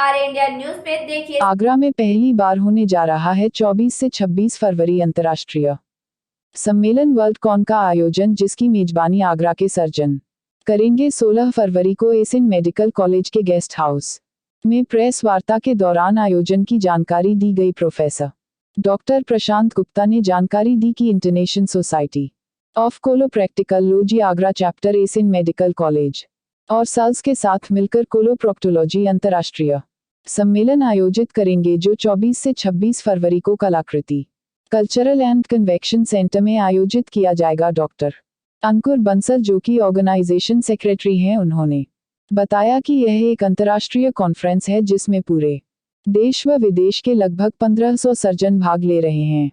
आर्य India news पे देखिए। आगरा में पहली बार होने जा रहा है 24 से 26 फरवरी अंतर्राष्ट्रीय सम्मेलन वर्ल्डकॉन का आयोजन, जिसकी मेजबानी आगरा के सर्जन करेंगे। 16 फरवरी को एसिन मेडिकल कॉलेज के गेस्ट हाउस में प्रेस वार्ता के दौरान आयोजन की जानकारी दी गई। प्रोफेसर डॉक्टर प्रशांत गुप्ता ने जानकारी दी कि international society of coloproctology Agra chapter SN medical college और साल्स के साथ मिलकर कोलोप्रोक्टोलॉजी अंतर्राष्ट्रीय सम्मेलन आयोजित करेंगे, जो 24 से 26 फरवरी को कलाकृति कल्चरल एंड कन्वेक्शन सेंटर में आयोजित किया जाएगा। डॉक्टर अंकुर बंसल, जो कि ऑर्गेनाइजेशन सेक्रेटरी हैं, उन्होंने बताया कि यह एक अंतर्राष्ट्रीय कॉन्फ्रेंस है जिसमें पूरे देश व विदेश के लगभग 1500 सर्जन भाग ले रहे हैं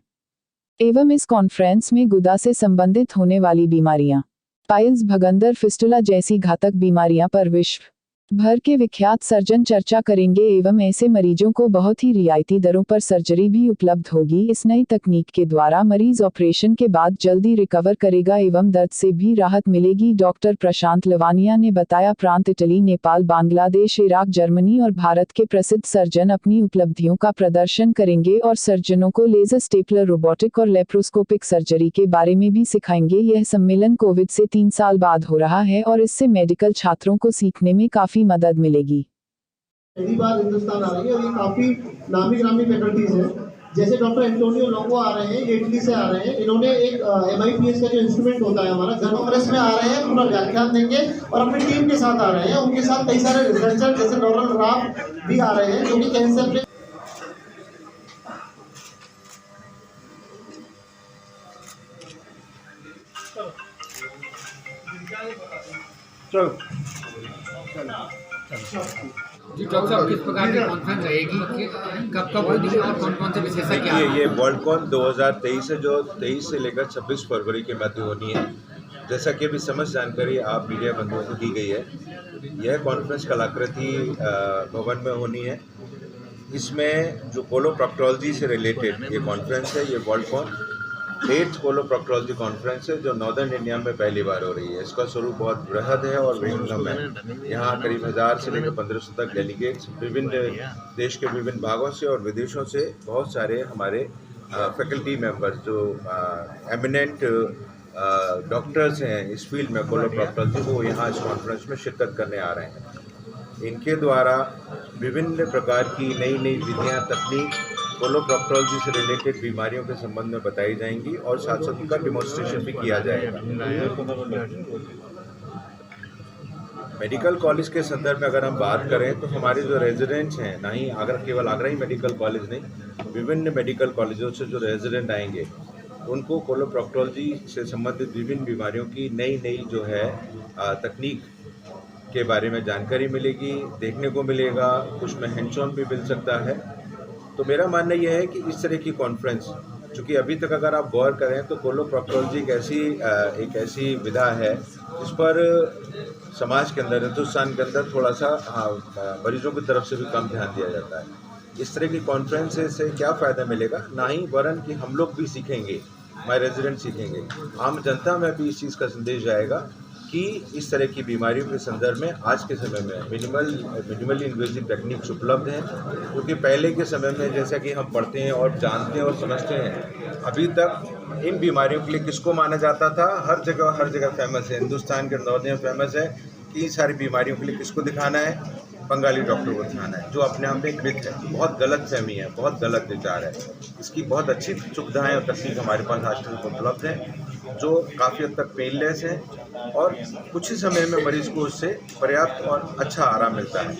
एवं इस कॉन्फ्रेंस में गुदा से संबंधित होने वाली बीमारियां, पाइल्स, भगंदर, फिस्टुला जैसी घातक बीमारियां पर विश्व भर के विख्यात सर्जन चर्चा करेंगे एवं ऐसे मरीजों को बहुत ही रियायती दरों पर सर्जरी भी उपलब्ध होगी। इस नई तकनीक के द्वारा मरीज ऑपरेशन के बाद जल्दी रिकवर करेगा एवं दर्द से भी राहत मिलेगी। डॉक्टर प्रशांत लवानिया ने बताया, प्रांत Italy, Nepal, Bangladesh, Iraq, Germany और भारत के प्रसिद्ध सर्जन अपनी उपलब्धियों का प्रदर्शन करेंगे और सर्जनों को लेजर, स्टेपलर, रोबोटिक और लेप्रोस्कोपिक सर्जरी के बारे में भी सिखाएंगे। यह सम्मेलन कोविड से 3 साल बाद हो रहा है और इससे मेडिकल छात्रों को सीखने में काफी मदद मिलेगी। पहली बार हिंदुस्तान आ रही है और ये काफी नामी ग्रामी फैकल्टीज हैं, जैसे डॉक्टर एंटोनियो लोंगो आ रहे हैं, ये इटली से आ रहे हैं। इन्होंने एक MIPS का जो इंस्ट्रूमेंट होता है हमारा, कांग्रेस में आ रहे हैं, पूरा व्याख्यान देंगे और अपनी टीम के साथ आ रहे हैं। उनके साथ कई सारे रिसर्चर जैसे नोरल राव भी आ रहे हैं, जो कि कैंसर पे जी डॉक्टर साहब, किस प्रकार की कॉन्फ्रेंस रहेगी, कब होगी और कौन कौन से विशेषज्ञ आएंगे? ये वर्ल्डकॉन 2023 है, जो 23 से लेकर 26 फरवरी के मध्य होनी है। जैसा कि अभी समस्त जानकारी आप मीडिया बंधुओं को दी गई है, यह कॉन्फ्रेंस कलाकृति भवन में होनी है। इसमें जो कोलोप्रॉक्टोलॉजी से रिलेटेड ये कॉन्फ्रेंस है, ये वर्ल्डकॉन 8th कोलोप्रॉक्टोलॉजी कॉन्फ्रेंस है, जो नॉर्दर्न इंडिया में पहली बार हो रही है। इसका स्वरूप बहुत बृहद है और विहंगम है। यहाँ करीब 1000 से लेकर 1500 तक डेलीगेट्स विभिन्न देश के विभिन्न भागों से और विदेशों से बहुत सारे हमारे फैकल्टी मेंबर्स जो एमिनेंट डॉक्टर्स हैं इस फील्ड में कोलोप्रॉक्टोलॉजी, वो यहाँ इस कॉन्फ्रेंस में शिरकत करने आ रहे हैं। इनके द्वारा विभिन्न प्रकार की नई नई विधियाँ, तकनीक कोलोप्रॉक्टोलॉजी से रिलेटेड बीमारियों के संबंध में बताई जाएंगी और साथ साथ उनका डिमॉन्स्ट्रेशन भी किया जाएगा। मेडिकल कॉलेज के संदर्भ में अगर हम बात करें तो हमारे जो रेजिडेंट्स हैं, ना ही आगरा, केवल आगरा ही मेडिकल कॉलेज नहीं, विभिन्न मेडिकल कॉलेजों से जो रेजिडेंट आएंगे उनको कोलोप्रॉक्टोलॉजी से संबंधित विभिन्न बीमारियों की नई नई जो है तकनीक के बारे में जानकारी मिलेगी, देखने को मिलेगा, कुछ में हैंड्स ऑन भी मिल सकता है। तो मेरा मानना यह है कि इस तरह की कॉन्फ्रेंस, चूँकि अभी तक अगर आप गौर करें तो कोलोप्रॉक्टोलॉजी एक ऐसी विधा है जिस पर समाज के अंदर, हिंदुस्तान के अंदर थोड़ा सा मरीजों की तरफ से भी कम ध्यान दिया जाता है। इस तरह की कॉन्फ्रेंस से क्या फ़ायदा मिलेगा, ना ही वरन कि हम लोग भी सीखेंगे, हमारे रेजिडेंट सीखेंगे, आम जनता में भी इस चीज़ का संदेश जाएगा कि इस तरह की बीमारियों के संदर्भ में आज के समय में मिनिमली इन्वेजिव टेक्निक्स उपलब्ध हैं। क्योंकि पहले के समय में जैसा कि हम पढ़ते हैं और जानते हैं और समझते हैं, अभी तक इन बीमारियों के लिए किसको माना जाता था, हर जगह फेमस है, हिंदुस्तान के नॉर्थ फेमस है कि सारी बीमारियों के लिए किसको दिखाना है, बंगाली डॉक्टर को दिखाना है, जो अपने आप में एक मिथ है, बहुत गलत फहमी है, बहुत गलत विचार है। इसकी बहुत अच्छी सुविधाएँ और तकनीक हमारे पास हॉस्पिटल में उपलब्ध है, जो काफ़ी हद तक पेनलेस है और कुछ ही समय में मरीज को उससे पर्याप्त और अच्छा आराम मिलता है।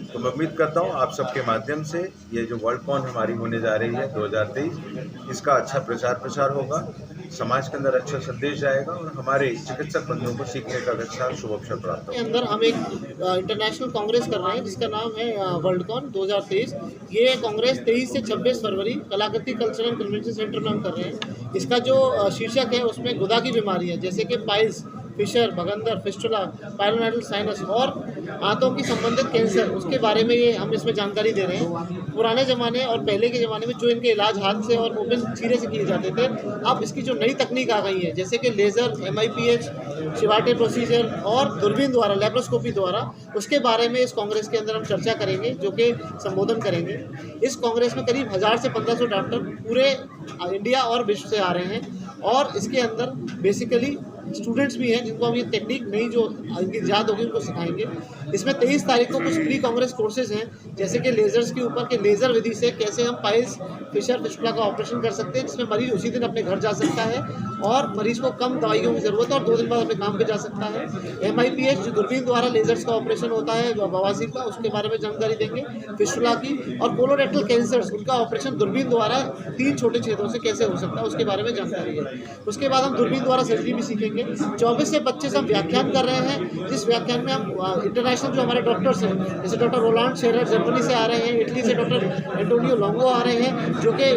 तो मैं उम्मीद करता हूँ आप सबके माध्यम से ये जो वर्ल्डकॉन हमारी होने जा रही है 2023, इसका अच्छा प्रचार होगा, समाज के अंदर अच्छा संदेश जाएगा और हमारे चिकित्सक बंधुओं को सीखने का अच्छा शुभ अवसर प्राप्त होगा। अंदर हम एक इंटरनेशनल कांग्रेस कर रहे हैं जिसका नाम है वर्ल्डकॉन 2023। ये कांग्रेस 23 से 26 फरवरी कलाकृति कल्चरल एंड कन्वेंशन सेंटर में हम कर रहे हैं। इसका जो शीर्षक है उसमें गुदा की बीमारी है, जैसे कि पाइल्स, फिशर, भगंदर, फिस्टुला, पायलोनाइडल साइनस और हाथों की संबंधित कैंसर, उसके बारे में ये हम इसमें जानकारी दे रहे हैं। पुराने ज़माने और पहले के ज़माने में जो इनके इलाज हाथ से और ओपन चीरे से किए जाते थे, अब इसकी जो नई तकनीक आ गई है, जैसे कि लेज़र, MIPH, शिवाटे प्रोसीजर और दूरबीन द्वारा, लेप्रोस्कोपी द्वारा, उसके बारे में इस कांग्रेस के अंदर हम चर्चा करेंगे, जो कि संबोधन करेंगे। इस कांग्रेस में करीब 1000 से 1500 डॉक्टर पूरे इंडिया और विश्व से आ रहे हैं और इसके अंदर बेसिकली स्टूडेंट्स भी हैं जिनको हम ये टेक्निक नई जो इनकी ईजाद होगी उनको सिखाएंगे। इसमें 23 तारीख को कुछ प्री कांग्रेस कोर्सेज हैं, जैसे कि लेजर्स के ऊपर के लेज़र विधि से कैसे हम पाइल्स, फिशर, फिस्टुला का ऑपरेशन कर सकते हैं, जिसमें मरीज उसी दिन अपने घर जा सकता है और मरीज को कम दवाइयों की ज़रूरत है और 2 दिन बाद अपने काम पे जा सकता है। MIPH जो दूरबीन द्वारा लेजर्स का ऑपरेशन होता है बवासीर का, उसके बारे में जानकारी देंगे, फिस्टुला की, और कोलोरेक्टल कैंसर्स उनका ऑपरेशन दूरबीन द्वारा 3 छोटे छेदों से कैसे हो सकता है उसके बारे में जानकारी है। उसके बाद हम दूरबीन द्वारा सर्जरी भी सीखेंगे। 24 से 25 हम व्याख्यान कर रहे हैं, जिस व्याख्यान में हम इंटरनेशनल जो हमारे डॉक्टर्स हैं, जैसे डॉक्टर रोलांड शेरर जर्मनी से आ रहे हैं, इटली से डॉक्टर एंटोनियो लोंगो आ रहे हैं, जो कि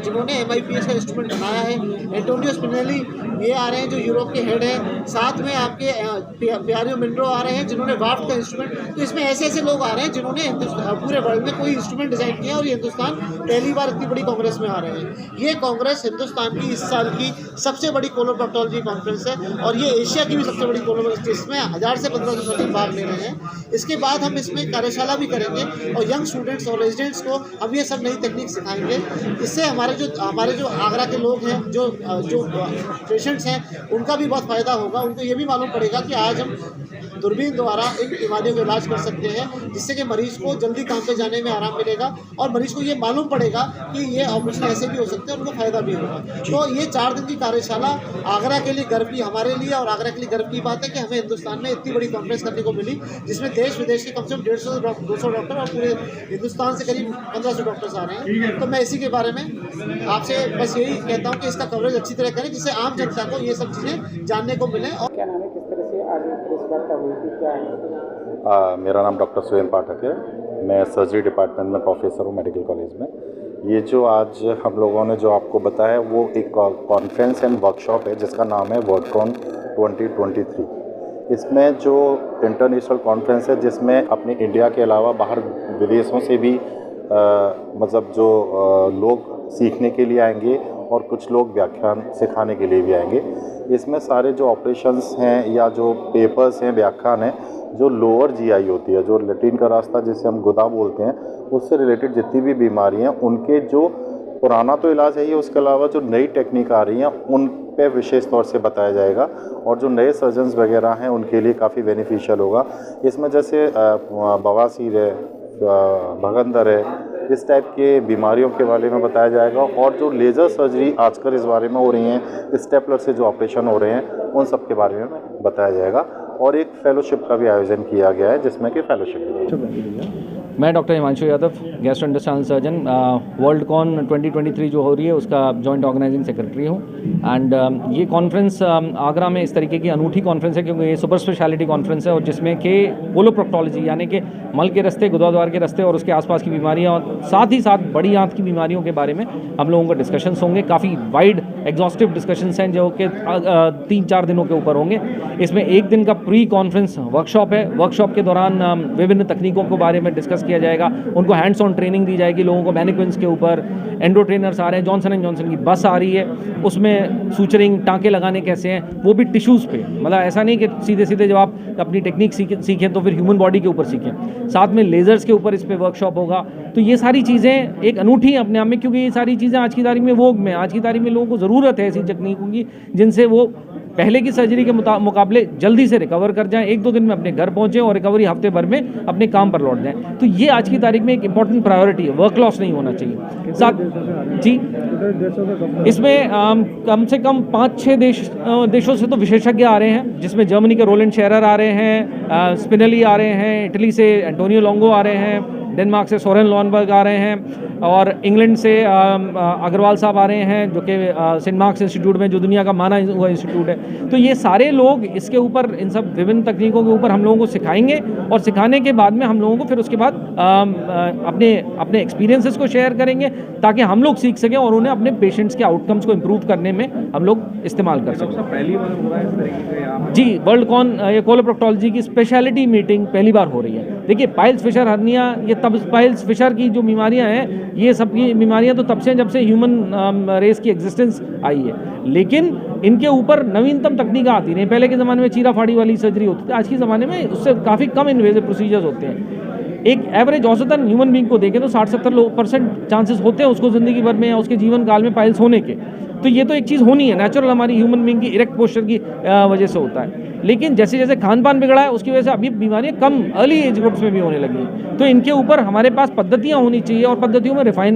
जिन्होंने MIPH का इंस्ट्रूमेंट बनाया है, एंटोनियो स्पिनेली ये आ रहे हैं जो यूरोप के हेड हैं, साथ में आपके प्यारियो मिंड्रो आ रहे हैं जिन्होंने वाफ्ट का इंस्ट्रूमेंट, तो इसमें ऐसे ऐसे लोग आ रहे हैं जिन्होंने पूरे वर्ल्ड में कोई इंस्ट्रूमेंट डिज़ाइन किया और ये हिंदुस्तान पहली बार इतनी बड़ी कांग्रेस में आ रहे हैं। ये कांग्रेस हिंदुस्तान की इस साल की सबसे बड़ी कोलोप्रॉक्टोलॉजी कॉन्फ्रेंस है और ये एशिया की भी सबसे बड़ी कोलोप्रॉक्टोलॉजी, जिसमें 1000 से 1500 सर्जन भाग ले रहे हैं। इसके बाद हम इसमें कार्यशाला भी करेंगे और यंग स्टूडेंट्स और रेजिडेंट्स को हम ये सब नई तकनीक सिखाएंगे। इससे हमारे जो आगरा के लोग हैं, जो पेशेंट्स हैं, उनका भी बहुत फ़ायदा होगा। उनको ये भी मालूम पड़ेगा कि आज हम दूरबीन द्वारा इन बीमारियों का इलाज कर सकते हैं, जिससे कि मरीज को जल्दी काम पे जाने में आराम मिलेगा और मरीज को ये मालूम पड़ेगा कि ये ऑपरेशन ऐसे भी हो सकते हैं और उनको फ़ायदा भी होगा। तो ये 4 दिन की कार्यशाला आगरा के लिए गर्व की, हमारे लिए और आगरा के लिए गर्व की बात है कि हमें हिंदुस्तान में इतनी बड़ी कॉन्फ्रेंस करने को मिली, जिसमें देश विदेश के कम से कम 150 से 200 डॉक्टर और पूरे हिंदुस्तान से करीब 1500 डॉक्टर्स आ रहे हैं। तो मैं इसी के बारे में आपसे बस यही कहता हूँ कि इसका कवरेज अच्छी तरह करें, जिससे आम जनता को ये सब चीज़ें जानने को मिले। और क्या नाम है, किस तरह से आज प्रेस वार्ता हुई थी, क्या है? मेरा नाम डॉक्टर सुरेंद्र पाठक है। मैं सर्जरी डिपार्टमेंट में प्रोफेसर हूँ मेडिकल कॉलेज में। ये जो आज हम लोगों ने जो आपको बताया वो एक कॉन्फ्रेंस एंड वर्कशॉप है जिसका नाम है वर्डकॉन 2023। इसमें जो इंटरनेशनल कॉन्फ्रेंस है जिसमें अपने इंडिया के अलावा बाहर विदेशों से भी मतलब जो लोग सीखने के लिए आएंगे और कुछ लोग व्याख्यान सिखाने के लिए भी आएंगे। इसमें सारे जो ऑपरेशंस हैं या जो पेपर्स हैं, व्याख्यान हैं, जो लोअर GI होती है, जो लेट्रिन का रास्ता जिसे हम गुदा बोलते हैं, उससे रिलेटेड जितनी भी बीमारी हैं उनके जो पुराना तो इलाज है ही, उसके अलावा जो नई टेक्निक आ रही हैं उन पे विशेष तौर से बताया जाएगा और जो नए सर्जन्स वगैरह हैं उनके लिए काफ़ी बेनिफिशियल होगा। इसमें जैसे बवासीर है, भगंदर है, इस टाइप के बीमारियों के बारे में बताया जाएगा और जो लेज़र सर्जरी आजकल इस बारे में हो रही हैं, स्टेपलर से जो ऑपरेशन हो रहे हैं उन सब के बारे में बताया जाएगा और एक फेलोशिप का भी आयोजन किया गया है जिसमें कि फेलोशिप। मैं doctor Himanshu Yadav, gastrointestinal surgeon, Worldcon 2023 जो हो रही है उसका जॉइंट ऑर्गेनाइजिंग सेक्रेटरी हूँ। एंड ये कॉन्फ्रेंस आगरा में इस तरीके की अनूठी कॉन्फ्रेंस है क्योंकि ये सुपर स्पेशलिटी कॉन्फ्रेंस है और जिसमें कि कोलोप्रॉक्टोलॉजी यानी कि मल के रास्ते, गुदाद्वार के रास्ते और उसके आसपास की बीमारियाँ और साथ ही साथ बड़ी आंत की बीमारियों के बारे में हम लोगों को डिस्कशंस होंगे। काफ़ी वाइड एग्जॉस्टिव डिस्कशंस हैं जो कि 3-4 दिनों के ऊपर होंगे। इसमें एक दिन का प्री कॉन्फ्रेंस वर्कशॉप है। वर्कशॉप के दौरान विभिन्न तकनीकों के बारे में डिस्कस किया जाएगा, उनको हैंड्स ऑन ट्रेनिंग दी जाएगी लोगों को। मैनिक्विन्स के ऊपर एंडो ट्रेनर्स आ रहे हैं, जॉनसन एंड जॉनसन की बस आ रही है, उसमें सूचरिंग, टाँके लगाने कैसे हैं, वो भी टिश्यूज़ पे। मतलब ऐसा नहीं कि सीधे सीधे जब आप अपनी टेक्निक सीखें तो फिर ह्यूमन बॉडी के ऊपर सीखें। साथ में लेज़र्स के ऊपर इस पर वर्कशॉप होगा। तो ये सारी चीज़ें एक अनूठी हैं अपने आप में, क्योंकि ये सारी चीज़ें आज की तारीख में वोग में, आज की तारीख में लोगों को ज़रूरत है ऐसी तकनीकों की जिनसे वो पहले की सर्जरी के मुकाबले जल्दी से रिकवर कर जाएं, 1-2 दिन में अपने घर पहुंचें और रिकवरी हफ्ते भर में अपने काम पर लौट जाएं। तो ये आज की तारीख में एक इंपॉर्टेंट प्रायोरिटी है, वर्क लॉस नहीं होना चाहिए। साथ जी इसमें कम से कम 5-6 देशों से तो विशेषज्ञ आ रहे हैं, जिसमें जर्मनी के रोलैंड शेरर आ रहे हैं, स्पिनेली आ रहे हैं, इटली से एंटोनियो लोंगो आ रहे हैं, डेनमार्क से सोरेन लॉनबर्ग आ रहे हैं और इंग्लैंड से अग्रवाल साहब आ रहे हैं जो कि सेंट मार्क्स इंस्टीट्यूट में, जो दुनिया का माना हुआ इंस्टीट्यूट है। तो ये सारे लोग इसके ऊपर, इन सब विभिन्न तकनीकों के ऊपर हम लोगों को सिखाएंगे और सिखाने के बाद में हम लोगों को फिर उसके बाद अपने एक्सपीरियंसेस को शेयर करेंगे ताकि हम लोग सीख सकें और उन्हें अपने पेशेंट्स के आउटकम्स को इम्प्रूव करने में हम लोग इस्तेमाल कर सकें। पहली बार हो रहा है इस तरीके से यहाँ जी, वर्ल्ड कॉन ये कोलोप्रोक्टोलॉजी की स्पेशलिटी मीटिंग पहली बार हो रही है। देखिए, पाइल्स फिशर हर्निया, ये तब पाइल्स फिशर की जो बीमारियां हैं, ये सब की बीमारियां तो तब से जब से ह्यूमन रेस की एग्जिस्टेंस आई है, लेकिन इनके ऊपर नवीनतम तकनीक आती रही। पहले के ज़माने में चीरा फाड़ी वाली सर्जरी होती थी, आज के ज़माने में उससे काफ़ी कम इन्वेजिव प्रोसीजर्स होते हैं। एक एवरेज औसतन ह्यूमन बीइंग को देखें तो 60-70% चांसेस होते हैं उसको ज़िंदगी भर में या उसके जीवन काल में पाइल्स होने के। तो ये तो एक चीज़ होनी है, नेचुरल हमारी ह्यूमन बीइंग की इरेक्ट पोस्चर की वजह से होता है। लेकिन जैसे जैसे खान पान बिगड़ा है उसकी वजह से अभी बीमारियां कम अर्ली एज ग्रुप्स में भी होने लगी। तो इनके ऊपर हमारे पास पद्धतियाँ होनी चाहिए और पद्धतियों में रिफाइन